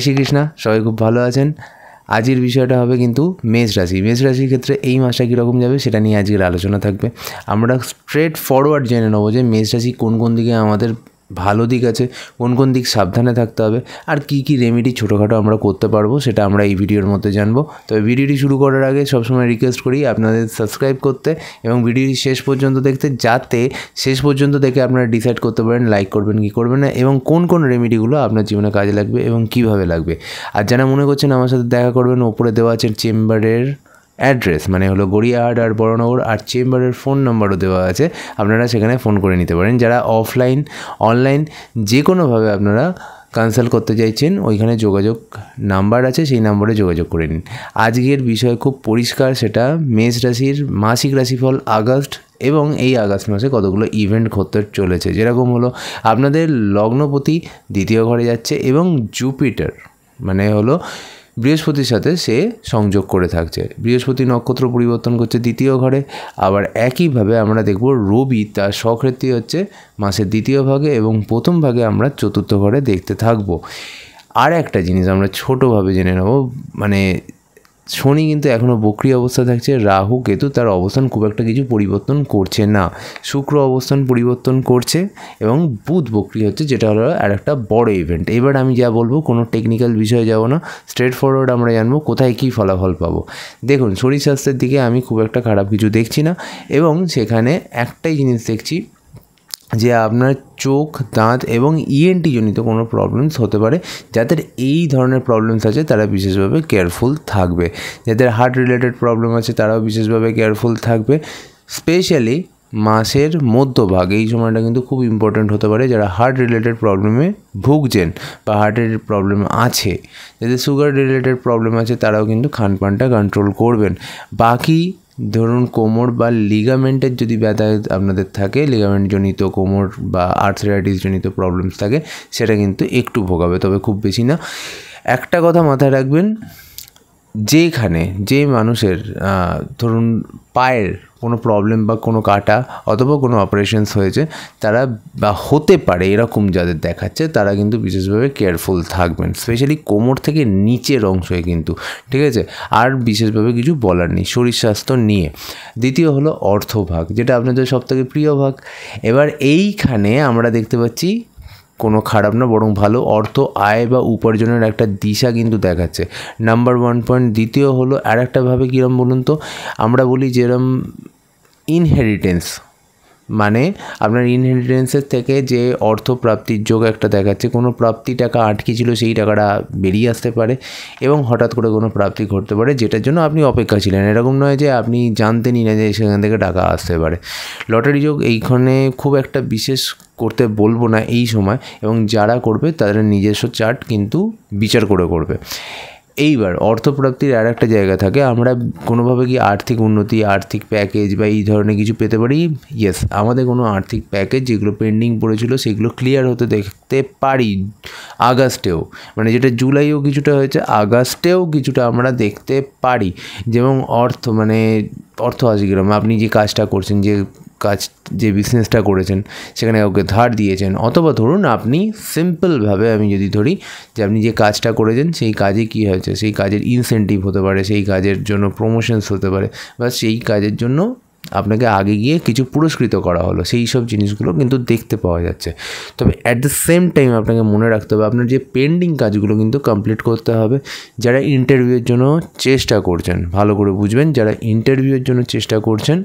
শ্রীকৃষ্ণা, সবাই খুব ভালো আছেন। আজকের বিষয়টা হবে কিন্তু মেষ রাশি। মেষ রাশির ক্ষেত্রে এই মাসটা কীরকম যাবে সেটা নিয়ে আজকের আলোচনা থাকবে। আমরা স্ট্রেট ফরওয়ার্ড জেনে নেবো যে মেষ রাশি কোন কোন দিকে আমাদের ভালো দিক আছে, কোন কোন দিক সাবধানে থাকতে হবে, আর কি কি রেমেডি ছোটোখাটো আমরা করতে পারবো সেটা আমরা এই ভিডিওর মধ্যে জানবো। তবে ভিডিওটি শুরু করার আগে সবসময় রিকোয়েস্ট করি আপনাদের সাবস্ক্রাইব করতে এবং ভিডিওটি শেষ পর্যন্ত দেখতে, যাতে শেষ পর্যন্ত দেখে আপনারা ডিসাইড করতে পারেন লাইক করবেন কি করবেন না এবং কোন কোন রেমেডিগুলো আপনার জীবনে কাজে লাগবে এবং কিভাবে লাগবে। আর যারা মনে করছেন আমার সাথে দেখা করবেন, ওপরে দেওয়া আছে চেম্বারের অ্যাড্রেস, মানে হলো গড়িয়াহাট আর বড়নগর, আর চেম্বারের ফোন নাম্বারও দেওয়া আছে, আপনারা সেখানে ফোন করে নিতে পারেন। যারা অফলাইন অনলাইন যে কোনোভাবে আপনারা কনসাল্ট করতে চাইছেন, ওইখানে যোগাযোগ নাম্বার আছে, সেই নাম্বারে যোগাযোগ করে নিন। আজকের বিষয় খুব পরিষ্কার, সেটা মেষ রাশির মাসিক রাশিফল আগস্ট, এবং এই আগস্ট মাসে কতগুলো ইভেন্ট ঘটতে চলেছে। যেরকম হলো আপনাদের লগ্নপতি দ্বিতীয় ঘরে যাচ্ছে এবং জুপিটার মানে হলো বৃহস্পতির সাথে সে সংযোগ করে থাকছে। বৃহস্পতি নক্ষত্র পরিবর্তন করছে দ্বিতীয় ঘরে। আবার একইভাবে আমরা দেখব রবি তার স্বক্ষেত্রী হচ্ছে মাসের দ্বিতীয় ভাগে এবং প্রথম ভাগে আমরা চতুর্থ ঘরে দেখতে থাকবো। আর একটা জিনিস আমরা ছোটোভাবে জেনে নেব, মানে শনি কিন্তু এখনও বক্রী অবস্থা থাকছে, রাহু কেতু তার অবস্থান খুব একটা কিছু পরিবর্তন করছে না, শুক্র অবস্থান পরিবর্তন করছে এবং বুধ বক্রী হচ্ছে, যেটা হলো আর একটা বড় ইভেন্ট। এবার আমি যা বলবো কোনো টেকনিক্যাল বিষয়ে যাব না, স্ট্রেট ফরওয়ার্ড আমরা জানবো কোথায় কী ফলাফল পাবো। দেখুন, শরীর স্বাস্থ্যের দিকে আমি খুব একটা খারাপ কিছু দেখছি না, এবং সেখানে একটাই জিনিস দেখছি যে আপনার চোখ, দাঁত এবং ইএনটি জনিত কোনো প্রবলেমস হতে পারে। যাদের এই ধরনের প্রবলেমস আছে তারা বিশেষভাবে কেয়ারফুল থাকবে। যাদের হার্ট রিলেটেড প্রবলেম আছে তারাও বিশেষভাবে কেয়ারফুল থাকবে। স্পেশালি মাসের মধ্যভাগ, এই সময়টা কিন্তু খুব ইম্পর্ট্যান্ট হতে পারে। যারা হার্ট রিলেটেড প্রবলেমে ভুগছেন বা হার্টের প্রবলেম আছে, যাদের সুগার রিলেটেড প্রবলেম আছে, তারাও কিন্তু খানপানটা কন্ট্রোল করবেন। বাকি ধরুন কোমর বা লিগামেন্টের যদি ব্যথা আপনাদের থাকে, লিগামেন্ট জনিত কোমর বা আর্থ্রাইটিস জনিত প্রবলেমস থাকে, সেটা কিন্তু একটু ভোগাবে, তবে খুব বেশি না। একটা কথা মাথায় রাখবেন, যেখানে যে মানুষের ধরুন পায়ের কোনো প্রবলেম বা কোনো কাটা অথবা কোনো অপারেশনস হয়েছে, তারা বা হতে পারে এরকম যাদের দেখাচ্ছে, তারা কিন্তু বিশেষভাবে কেয়ারফুল থাকবেন, স্পেশালি কোমর থেকে নিচের অংশে কিন্তু, ঠিক আছে। আর বিশেষভাবে কিছু বলার নেই শরীর স্বাস্থ্য নিয়ে। দ্বিতীয় হলো অর্থভাগ, যেটা আপনাদের সবথেকে প্রিয় ভাগ। এবার এইখানে আমরা দেখতে পাচ্ছি কোনো খারাপ না, বরং ভালো অর্থ আয় বা উপার্জনের একটা দিশা কিন্তু দেখাচ্ছে। Number 1 point. দ্বিতীয় হলো আর একটাভাবে কীরম বলুন তো, আমরা বলি যেরম ইনহেরিটেন্স, মানে আপনার ইনহেরিটেন্সের থেকে যে অর্থ প্রাপ্তির যোগ একটা দেখাচ্ছে। কোনো প্রাপ্তি টাকা আটকে ছিল, সেই টাকাটা বেরিয়ে আসতে পারে এবং হঠাৎ করে কোনো প্রাপ্তি ঘটতে পারে, যেটার জন্য আপনি অপেক্ষা ছিলেন। এরকম নয় যে আপনি জানতেনই না যে সেখান থেকে টাকা আসতে পারে। লটারি যোগ এইখানে খুব একটা বিশেষ করতে বলবো না এই সময়, এবং যারা করবে তাদের নিজস্ব চার্ট কিন্তু বিচার করে করবে। এইবার অর্থপ্রাপ্তির আর একটা জায়গা থাকে, আমরা কোনোভাবে কি আর্থিক উন্নতি, আর্থিক প্যাকেজ বা এই ধরনের কিছু পেতে পারি। ইয়েস, আমাদের কোনো আর্থিক প্যাকেজ যেগুলো পেন্ডিং পড়েছিল সেগুলো ক্লিয়ার হতে দেখতে পারি আগস্টেও, মানে যেটা জুলাইও কিছুটা হয়েছে, আগস্টেও কিছুটা আমরা দেখতে পারি। যেমন অর্থ আছে কিরকম, আপনি যে কাজটা করছেন, যে বিজনেসটা করেছেন, সেখানে কাউকে ধার দিয়েছেন, অথবা ধরুন আপনি সিম্পলভাবে আমি যদি ধরি যে আপনি যে কাজটা করেছেন সেই কাজে কী হয়েছে, সেই কাজের ইনসেন্টিভ হতে পারে, সেই কাজের জন্য প্রমোশনস হতে পারে, বা সেই কাজের জন্য আপনাকে আগে গিয়ে কিছু পুরস্কৃত করা হলো, সেই সব জিনিসগুলো কিন্তু দেখতে পাওয়া যাচ্ছে। তবে অ্যাট দ্য সেম টাইম আপনাকে মনে রাখতে হবে আপনার যে পেন্ডিং কাজগুলো কিন্তু কমপ্লিট করতে হবে। যারা ইন্টারভিউয়ের জন্য চেষ্টা করছেন, ভালো করে বুঝবেন, যারা ইন্টারভিউয়ের জন্য চেষ্টা করছেন,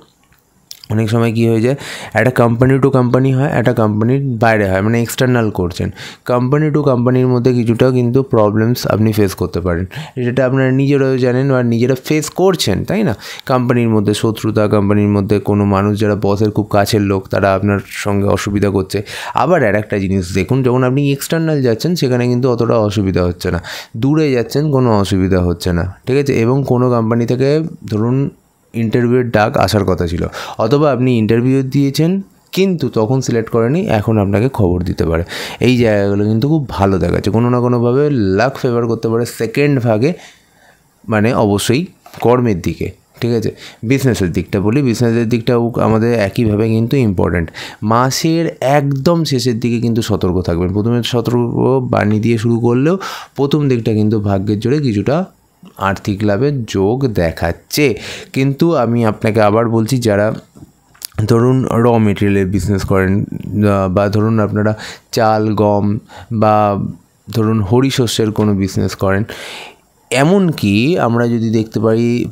অনেক সময় কী হয়ে যায়, একটা কোম্পানি টু কোম্পানি হয়, একটা কোম্পানির বাইরে হয়, মানে এক্সটার্নাল করছেন। কোম্পানি টু কোম্পানির মধ্যে কিছুটা কিন্তু প্রবলেমস আপনি ফেস করতে পারেন, যেটা আপনারা নিজেরাও জানেন বা নিজেরা ফেস করছেন, তাই না। কোম্পানির মধ্যে শত্রুতা, কোম্পানির মধ্যে কোনো মানুষ যারা বসের খুব কাছের লোক, তারা আপনার সঙ্গে অসুবিধা করছে। আবার আর একটা জিনিস দেখুন, যখন আপনি এক্সটার্নাল যাচ্ছেন সেখানে কিন্তু অতটা অসুবিধা হচ্ছে না, দূরে যাচ্ছেন কোনো অসুবিধা হচ্ছে না, ঠিক আছে। এবং কোনো কোম্পানি থেকে ধরুন ইন্টারভিউয়ের ডাক আসার কথা ছিল, অথবা আপনি ইন্টারভিউ দিয়েছেন কিন্তু তখন সিলেক্ট করেনি, এখন আপনাকে খবর দিতে পারে। এই জায়গাগুলো কিন্তু খুব ভালো দেখাচ্ছে, কোনো না কোনোভাবে লাক ফেভার করতে পারে সেকেন্ড ভাগে, মানে অবশ্যই কর্মের দিকে। ঠিক আছে, বিজনেসের দিকটা বলি, বিজনেসের দিকটাও আমাদের একইভাবে কিন্তু ইম্পর্ট্যান্ট। মাসের একদম শেষের দিকে কিন্তু সতর্ক থাকবেন। প্রথমে সতর্ক বাণী দিয়ে শুরু করলেও প্রথম দিকটা কিন্তু ভাগ্যের জোরে কিছুটা আর্থিক লাভের যোগ দেখাচ্ছে। কিন্তু আমি আপনাকে আবার বলছি, যারা ধরুন র মেটেরিয়ালের বিজনেস করেন, বা ধরুন আপনারা চাল গম বা ধরুন হরি শস্যের কোনো বিজনেস করেন, এমনকি আমরা যদি দেখতে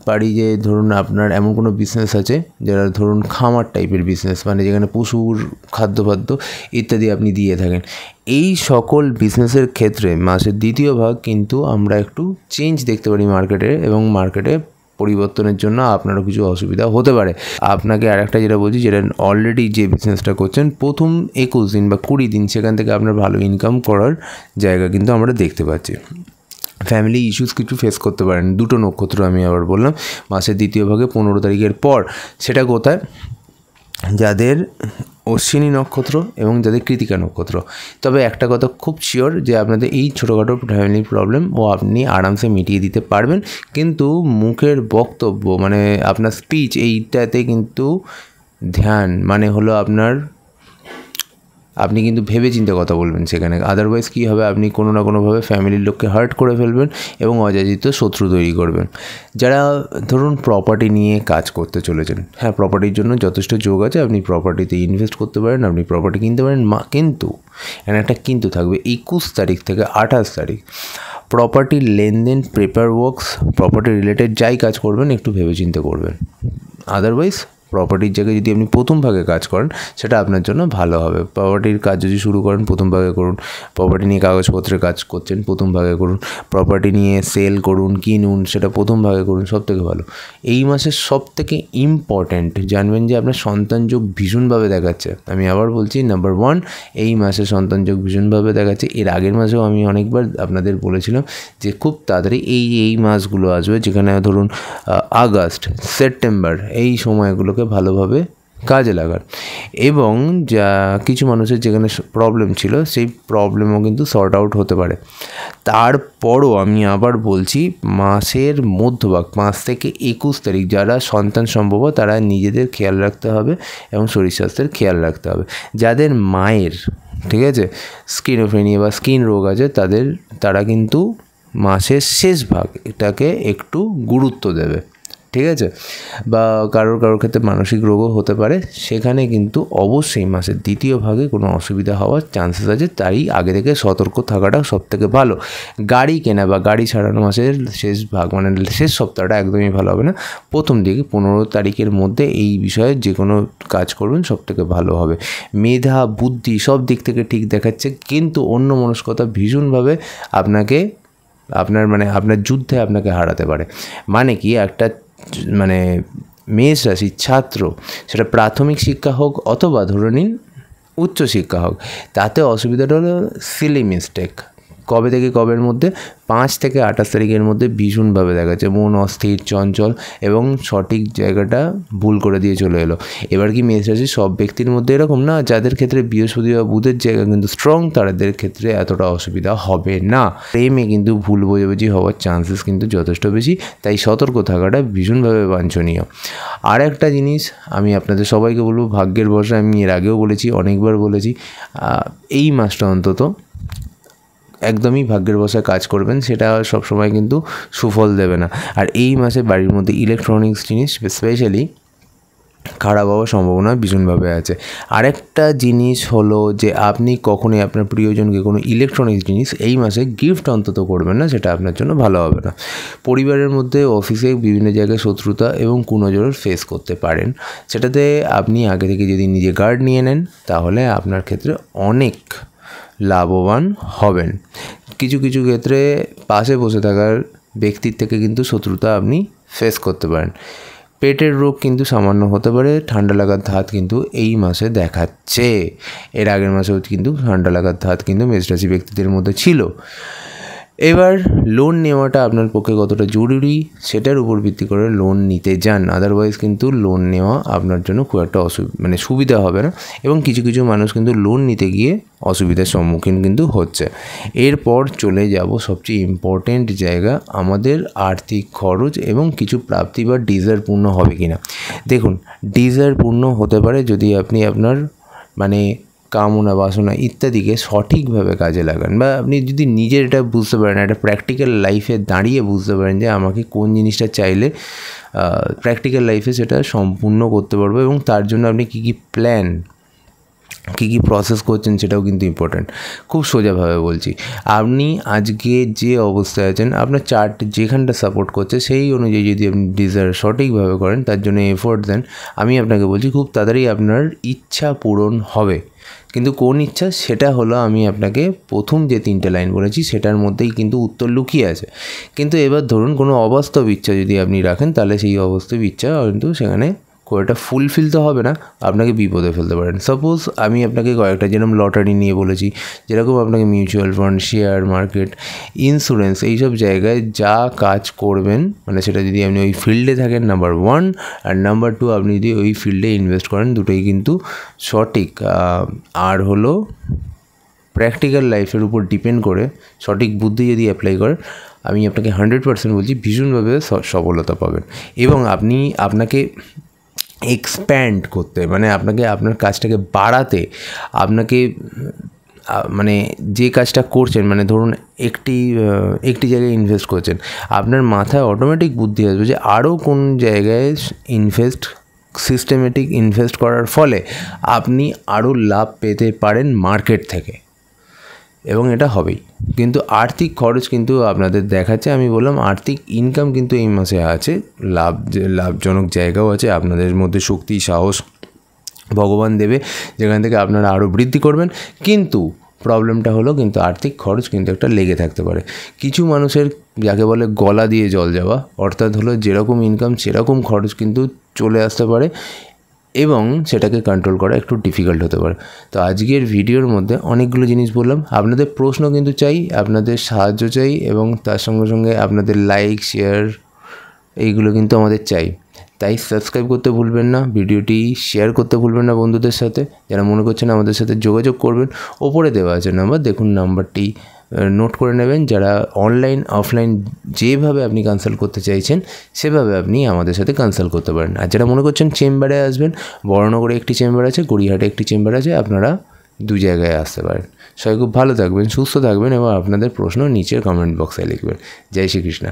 পারি যে ধরুন আপনার এমন কোনো বিজনেস আছে যারা ধরুন খামার টাইপের বিজনেস, মানে যেখানে পশুর খাদ্যফাদ্য ইত্যাদি আপনি দিয়ে থাকেন, এই সকল বিজনেসের ক্ষেত্রে মাসের দ্বিতীয় ভাগ কিন্তু আমরা একটু চেঞ্জ দেখতে পারি মার্কেটে, এবং মার্কেটে পরিবর্তনের জন্য আপনারও কিছু অসুবিধা হতে পারে। আপনাকে আরেকটা যেটা বলছি, যেটা অলরেডি যে বিজনেসটা করছেন প্রথম 21 দিন বা 20 দিন সেখান থেকে আপনার ভালো ইনকাম করার জায়গা কিন্তু আমরা দেখতে পাচ্ছি। ফ্যামিলি ইস্যুস কিছু ফেস করতে পারেন, দুটো নক্ষত্র আমি আবার বললাম মাসের দ্বিতীয় ভাগে 15 তারিখের পর। সেটা কোথায়? যাদের অশ্বিনী নক্ষত্র এবং যাদের কৃতিকা নক্ষত্র। তবে একটা কথা খুব শিওর যে আপনাদের এই ছোটোখাটো ফ্যামিলি প্রবলেম আপনি আরামসে মিটিয়ে দিতে পারবেন, কিন্তু মুখের বক্তব্য মানে আপনার স্পিচ এইটাতে কিন্তু ধ্যান, মানে হলো আপনি কিন্তু ভেবে চিন্তে কথা বলবেন সেখানে। আদারওয়াইজ কী হবে, আপনি কোনো না কোনোভাবে ফ্যামিলির লোককে হার্ট করে ফেলবেন এবং অযাচিত শত্রু তৈরি করবেন। যারা ধরুন প্রপার্টি নিয়ে কাজ করতে চলেছেন, হ্যাঁ প্রপার্টির জন্য যথেষ্ট যোগ আছে, আপনি প্রপার্টিতে ইনভেস্ট করতে পারেন, আপনি প্রপার্টি কিনতে পারেন, কিন্তু এখানে একটা কিন্তু থাকবে। 21 তারিখ থেকে 28 তারিখ প্রপার্টির লেনদেন, পেপার ওয়ার্কস, প্রপার্টি রিলেটেড যাই কাজ করবেন একটু ভেবে চিন্তে করবেন। আদারওয়াইজ প্রপার্টির জায়গায় যদি আপনি প্রথম ভাগে কাজ করেন সেটা আপনার জন্য ভালো হবে। প্রপার্টির কাজ যদি শুরু করেন প্রথম ভাগে করুন, প্রপার্টি নিয়ে কাগজপত্রের কাজ করছেন প্রথম ভাগে করুন, প্রপার্টি নিয়ে সেল করুন কিনুন সেটা প্রথম ভাগে করুন, সবথেকে ভালো। এই মাসের সবথেকে ইম্পর্ট্যান্ট জানবেন যে আপনার সন্তান যোগ ভীষণভাবে দেখাচ্ছে। আমি আবার বলছি, নাম্বার 1 এই মাসে সন্তান যোগ ভীষণভাবে দেখাচ্ছে। এর আগের মাসেও আমি অনেকবার আপনাদের বলেছিলাম যে খুব তাড়াতাড়ি এই মাসগুলো আসবে, যেখানে ধরুন আগস্ট, সেপ্টেম্বর, এই সময়গুলোকে ভালোভাবে কাজে লাগান। এবং যা কিছু মানুষের যেখানে প্রবলেম ছিল সেই প্রবলেমও কিন্তু সর্ট আউট হতে পারে। তারপরও আমি আবার বলছি, মাসের মধ্যভাগ 5 থেকে 21 তারিখ যারা সন্তান সম্ভব তারা নিজেদের খেয়াল রাখতে হবে এবং শরীর স্বাস্থ্যের খেয়াল রাখতে হবে। যাদের মায়ের ঠিক আছে স্কিনোফ্রেনিয়া বা স্কিন রোগ আছে তারা কিন্তু মাসের শেষ ভাগ এটাকে একটু গুরুত্ব দেবে, ঠিক আছে। বা কারোর ক্ষেত্রে মানসিক রোগও হতে পারে, সেখানে কিন্তু অবশ্যই মাসের দ্বিতীয় ভাগে কোনো অসুবিধা হওয়ার চান্সেস আছে, তাই আগে থেকে সতর্ক থাকাটা সবথেকে ভালো। গাড়ি কেনা বা গাড়ি ছাড়ানো মাসের শেষ ভাগ মানে শেষ সপ্তাহটা একদমই ভালো হবে না। প্রথম দিকে 15 তারিখের মধ্যে এই বিষয়ে যে কোনো কাজ করবেন সবথেকে ভালো হবে। মেধা বুদ্ধি সব দিক থেকে ঠিক দেখাচ্ছে, কিন্তু অন্যমনস্কতা ভীষণভাবে আপনার যুদ্ধে আপনাকে হারাতে পারে। মানে কি, একটা মেষ রাশির ছাত্র, সেটা প্রাথমিক শিক্ষা হোক অথবা ধরে নিন উচ্চশিক্ষা হোক, তাতে অসুবিধাটা হলো সিলি মিস্টেক। কবে থেকে কবের মধ্যে 5 থেকে 28 তারিখের মধ্যে ভীষণভাবে দেখাচ্ছে মন অস্থির চঞ্চল এবং সঠিক জায়গাটা ভুল করে দিয়ে চলে এলো। এবার কি মেষ রাশির সব ব্যক্তির মধ্যে এরকম না, যাদের ক্ষেত্রে বৃহস্পতি বা বুধের জায়গা কিন্তু স্ট্রং, তাদের ক্ষেত্রে এতটা অসুবিধা হবে না। প্রেমে কিন্তু ভুল বোঝাবুঝি হওয়ার চান্সেস কিন্তু যথেষ্ট বেশি, তাই সতর্ক থাকাটা ভীষণভাবে বাঞ্ছনীয়। আর একটা জিনিস আমি আপনাদের সবাইকে বলবো, ভাগ্যের ভরসা আমি এর আগেও বলেছি, অনেকবার বলেছি, এই মাসটা অন্তত একদমই ভাগ্যের বসায় কাজ করবেন, সেটা সবসময় কিন্তু সুফল দেবে না। আর এই মাসে বাড়ির মধ্যে ইলেকট্রনিক্স জিনিস স্পেশালি খারাপ হওয়ার সম্ভাবনা ভীষণভাবে আছে। আরেকটা জিনিস হলো যে আপনি কখনোই আপনার প্রিয়জনকে কোনো ইলেকট্রনিক্স জিনিস এই মাসে গিফট অন্তত করবেন না, সেটা আপনার জন্য ভালো হবে না। পরিবারের মধ্যে অফিসে বিভিন্ন জায়গায় শত্রুতা এবং কুনজর ফেস করতে পারেন, সেটাতে আপনি আগে থেকে যদি নিজে গার্ড নিয়ে নেন তাহলে আপনার ক্ষেত্রে অনেক লাভবান হবেন। কিছু ক্ষেত্রে পাশে বসে থাকার ব্যক্তির থেকে কিন্তু শত্রুতা আপনি ফেস করতে পারেন। পেটের রোগ কিন্তু সামান্য হতে পারে। ঠান্ডা লাগার ধাত কিন্তু এই মাসে দেখাচ্ছে, এর আগের মাসেও কিন্তু ঠান্ডা লাগার ধাত কিন্তু মেষ রাশি ব্যক্তিদের মধ্যে ছিল। এবার লোন নেওয়াটা আপনার পক্ষে কতটা জরুরি সেটার উপর ভিত্তি করে লোন নিতে যান, আদারওয়াইজ কিন্তু লোন নেওয়া আপনার জন্য খুব একটা সুবিধা হবে না, এবং কিছু কিছু মানুষ কিন্তু লোন নিতে গিয়ে অসুবিধার সম্মুখীন কিন্তু হচ্ছে। এরপর চলে যাব সবচেয়ে ইম্পর্টেন্ট জায়গা, আমাদের আর্থিক খরচ এবং কিছু প্রাপ্তি বা ডিজায়ার পূর্ণ হবে কি না। দেখুন, ডিজায়ার পূর্ণ হতে পারে যদি আপনি আপনার মানে কামনা বাসনা ইত্যাদিকে সঠিকভাবে কাজে লাগান, বা আপনি যদি নিজের এটা বুঝতে পারেন, একটা প্র্যাকটিক্যাল লাইফে দাঁড়িয়ে বুঝতে পারেন যে আমাকে কোন জিনিসটা চাইলে প্র্যাকটিক্যাল লাইফে সেটা সম্পূর্ণ করতে পারবো, এবং তার জন্য আপনি কী কী প্ল্যান, কী কী প্রসেস করছেন সেটাও কিন্তু ইম্পর্ট্যান্ট। খুব সোজাভাবে বলছি, আপনি আজকে যে অবস্থায় আছেন, আপনার চার্ট যেখানটা সাপোর্ট করছে সেই অনুযায়ী যদি আপনি ডিজায়ার সঠিকভাবে করেন, তার জন্য এফোর্ট দেন, আমি আপনাকে বলছি খুব তাড়াতাড়ি আপনার ইচ্ছা পূরণ হবে। কিন্তু কোন ইচ্ছা, সেটা হলো আমি আপনাকে প্রথম যে 3টে লাইন বলেছি সেটার মধ্যেই কিন্তু উত্তর লুকিয়ে আছে। কিন্তু এবার ধরুন কোনো অবাস্তব ইচ্ছা যদি আপনি রাখেন, তাহলে সেই অবাস্তব ইচ্ছা কিন্তু সেখানে খুব একটা ফুলফিল তো হবে না, আপনাকে বিপদে ফেলতে পারেন। সাপোজ আমি আপনাকে কয়েকটা যেরকম লটারি নিয়ে বলেছি, যেরকম আপনাকে mutual fund, share market, insurance, এইসব জায়গায় যা কাজ করবেন, মানে সেটা যদি আপনি ওই ফিল্ডে থাকেন নাম্বার 1, আর নাম্বার 2 আপনি যদি ওই ফিল্ডে ইনভেস্ট করেন, দুটোই কিন্তু সঠিক। আর হলো প্র্যাকটিক্যাল লাইফের উপর ডিপেন্ড করে সঠিক বুদ্ধি যদি অ্যাপ্লাই করেন, আমি আপনাকে 100% বলছি ভীষণভাবে সফলতা পাবেন। এবং আপনাকে এক্সপ্যান্ড করতে, মানে আপনাকে আপনার কাজটাকে বাড়াতে, আপনাকে মানে যে কাজটা করছেন, মানে ধরুন একটি জায়গায় ইনভেস্ট করছেন, আপনার মাথায় অটোমেটিক বুদ্ধি আসবে যে আরও কোন জায়গায় সিস্টেমেটিক ইনভেস্ট করার ফলে আপনি আরও লাভ পেতে পারেন মার্কেট থেকে, এবং এটা হবেই। কিন্তু আর্থিক খরচ কিন্তু আপনাদের দেখাচ্ছে, আমি বললাম আর্থিক ইনকাম কিন্তু এই মাসে আছে, লাভজনক জায়গাও আছে, আপনাদের মধ্যে শক্তি সাহস ভগবান দেবে যেখান থেকে আপনারা আরও বৃদ্ধি করবেন। কিন্তু প্রবলেমটা হলো কিন্তু আর্থিক খরচ কিন্তু একটা লেগে থাকতে পারে। কিছু মানুষের যাকে বলে গলা দিয়ে জল যাওয়া, অর্থাৎ হলো যেরকম ইনকাম সেরকম খরচ কিন্তু চলে আসতে পারে, এবং সেটাকে কন্ট্রোল করা একটু ডিফিকাল্ট হতে পারে। তো আজকের ভিডিওর মধ্যে অনেকগুলো জিনিস বললাম, আপনাদের প্রশ্ন কিন্তু চাই, আপনাদের সাহায্য চাই, এবং তার সঙ্গে সঙ্গে আপনাদের লাইক শেয়ার এইগুলো কিন্তু আমাদের চাই। তাই সাবস্ক্রাইব করতে ভুলবেন না, ভিডিওটি শেয়ার করতে ভুলবেন না বন্ধুদের সাথে, যারা মনে করছেন আমাদের সাথে যোগাযোগ করবেন। ওপরে দেওয়া আছে নাম্বার, দেখুন নাম্বারটি নোট করে নেবেন। যারা অনলাইন অফলাইন যেভাবে আপনি কনসাল্ট করতে চাইছেন সেভাবে আপনি আমাদের সাথে কনসাল্ট করতে পারেন। আর যারা মনে করছেন চেম্বারে আসবেন, বড়নগরে একটি চেম্বার আছে, গড়িয়াহাটে একটি চেম্বার আছে, আপনারা 2 জায়গায় আসতে পারেন। সবাই খুব ভালো থাকবেন, সুস্থ থাকবেন, এবং আপনাদের প্রশ্ন নিচের কমেন্ট বক্সে লিখবেন। জয় শ্রীকৃষ্ণ।